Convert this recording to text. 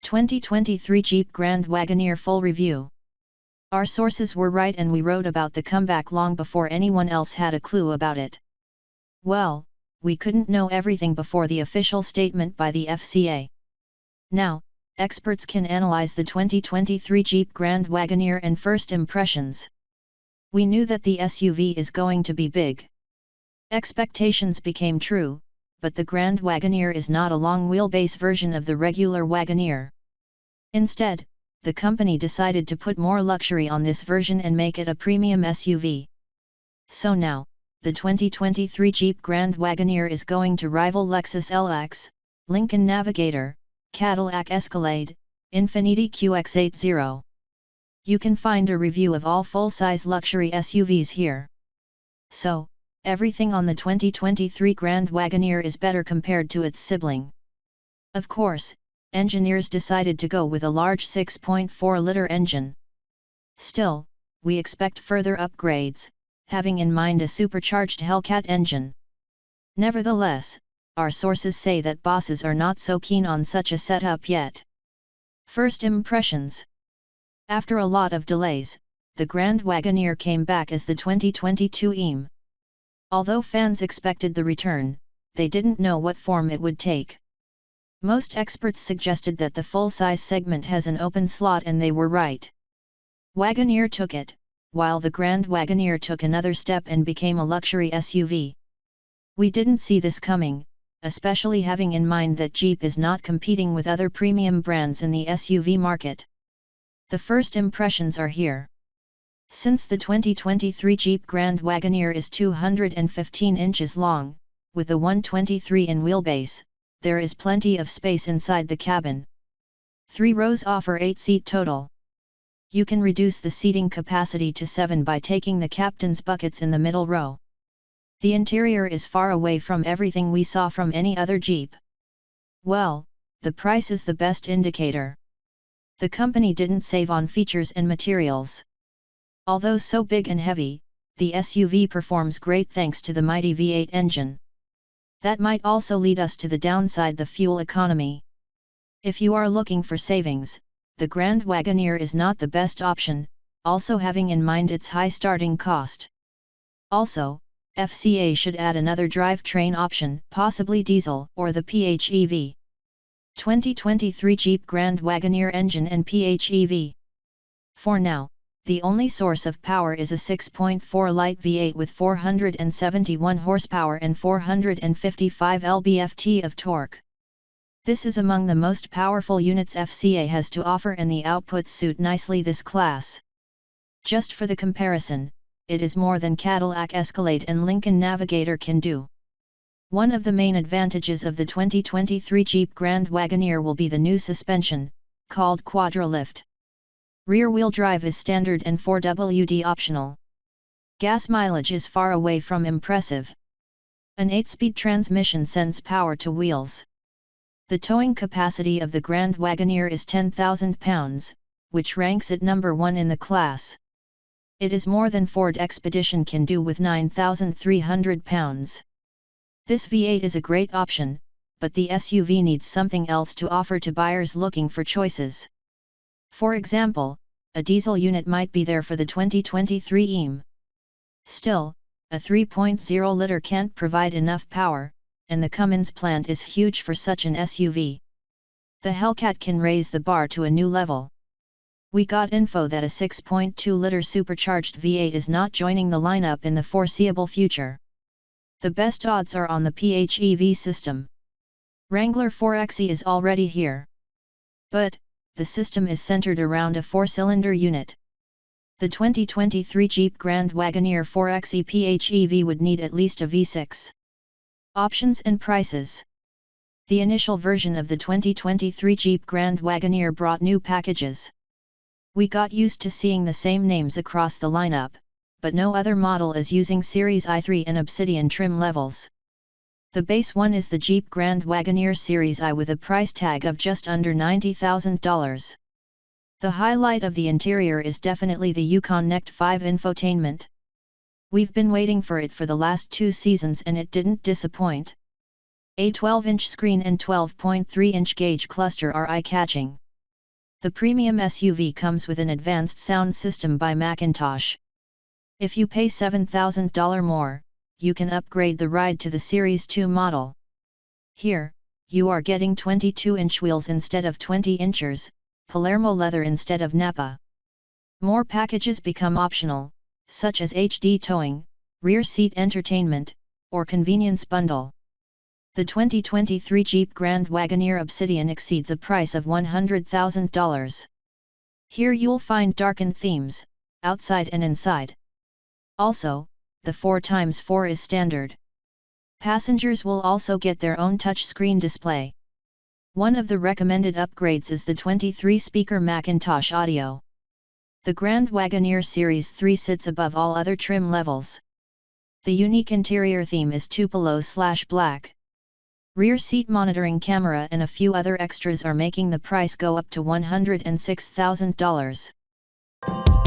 2023 Jeep Grand Wagoneer Full Review. Our sources were right and we wrote about the comeback long before anyone else had a clue about it. Well, we couldn't know everything before the official statement by the FCA. Now, experts can analyze the 2023 Jeep Grand Wagoneer and first impressions. We knew that the SUV is going to be big. Expectations became true, but the Grand Wagoneer is not a long wheelbase version of the regular Wagoneer. Instead, the company decided to put more luxury on this version and make it a premium SUV. So now, the 2023 Jeep Grand Wagoneer is going to rival Lexus LX, Lincoln Navigator, Cadillac Escalade, Infiniti QX80. You can find a review of all full-size luxury SUVs here. So, everything on the 2023 Grand Wagoneer is better compared to its sibling. Of course, engineers decided to go with a large 6.4-liter engine. Still, we expect further upgrades, having in mind a supercharged Hellcat engine. Nevertheless, our sources say that bosses are not so keen on such a setup yet. First impressions. After a lot of delays, the Grand Wagoneer came back as the 2022 EM. Although fans expected the return, they didn't know what form it would take. Most experts suggested that the full-size segment has an open slot and they were right. Wagoneer took it, while the Grand Wagoneer took another step and became a luxury SUV. We didn't see this coming, especially having in mind that Jeep is not competing with other premium brands in the SUV market. The first impressions are here. Since the 2023 Jeep Grand Wagoneer is 215 inches long, with a 123 in wheelbase, there is plenty of space inside the cabin. 3 rows offer 8-seat total. You can reduce the seating capacity to 7 by taking the captain's buckets in the middle row. The interior is far away from everything we saw from any other Jeep. Well, the price is the best indicator. The company didn't save on features and materials. Although so big and heavy, the SUV performs great thanks to the mighty V8 engine. That might also lead us to the downside: the fuel economy. If you are looking for savings, the Grand Wagoneer is not the best option, also having in mind its high starting cost. Also, FCA should add another drivetrain option, possibly diesel or the PHEV. 2023 Jeep Grand Wagoneer engine and PHEV. For now, the only source of power is a 6.4 light V8 with 471 horsepower and 455 lb-ft of torque. This is among the most powerful units FCA has to offer and the outputs suit nicely this class. Just for the comparison, it is more than Cadillac Escalade and Lincoln Navigator can do. One of the main advantages of the 2023 Jeep Grand Wagoneer will be the new suspension, called Quadralift. Rear-wheel drive is standard and 4WD optional. Gas mileage is far away from impressive. An 8-speed transmission sends power to wheels. The towing capacity of the Grand Wagoneer is 10,000 pounds, which ranks it number 1 in the class. It is more than Ford Expedition can do with 9,300 pounds. This V8 is a great option, but the SUV needs something else to offer to buyers looking for choices. For example, a diesel unit might be there for the 2023 EM. Still, a 3.0-liter can't provide enough power, and the Cummins plant is huge for such an SUV. The Hellcat can raise the bar to a new level. We got info that a 6.2-liter supercharged V8 is not joining the lineup in the foreseeable future. The best odds are on the PHEV system. Wrangler 4xe is already here. But, the system is centered around a 4-cylinder unit. The 2023 Jeep Grand Wagoneer 4xe PHEV would need at least a V6. Options and prices. The initial version of the 2023 Jeep Grand Wagoneer brought new packages. We got used to seeing the same names across the lineup, but no other model is using Series i3 and Obsidian trim levels. The base one is the Jeep Grand Wagoneer Series I with a price tag of just under $90,000. The highlight of the interior is definitely the Yukon Next 5 infotainment. We've been waiting for it for the last 2 seasons and it didn't disappoint. A 12-inch screen and 12.3-inch gauge cluster are eye-catching. The premium SUV comes with an advanced sound system by Macintosh. If you pay $7,000 more, you can upgrade the ride to the Series 2 model. Here, you are getting 22-inch wheels instead of 20 inches, Palermo leather instead of Nappa. More packages become optional, such as HD towing, rear seat entertainment, or convenience bundle. The 2023 Jeep Grand Wagoneer Obsidian exceeds a price of $100,000. Here you'll find darkened themes, outside and inside. Also, the 4x4 is standard. Passengers will also get their own touchscreen display. One of the recommended upgrades is the 23-speaker Macintosh audio. The Grand Wagoneer Series 3 sits above all other trim levels. The unique interior theme is Tupelo/black. Rear seat monitoring camera and a few other extras are making the price go up to $106,000.